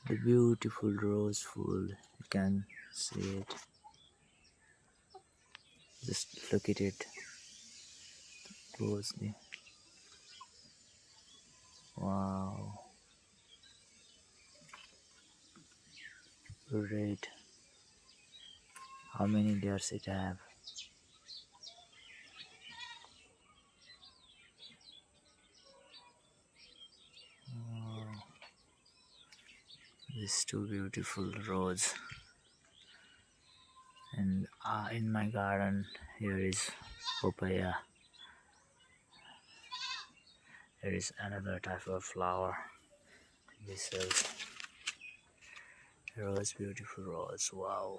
The beautiful rose full, you can see it. Just look at it closely. Wow, great. How many layers it have? These two beautiful rose. And in my garden, here is papaya. There is another type of flower. This is rose, beautiful rose. Wow.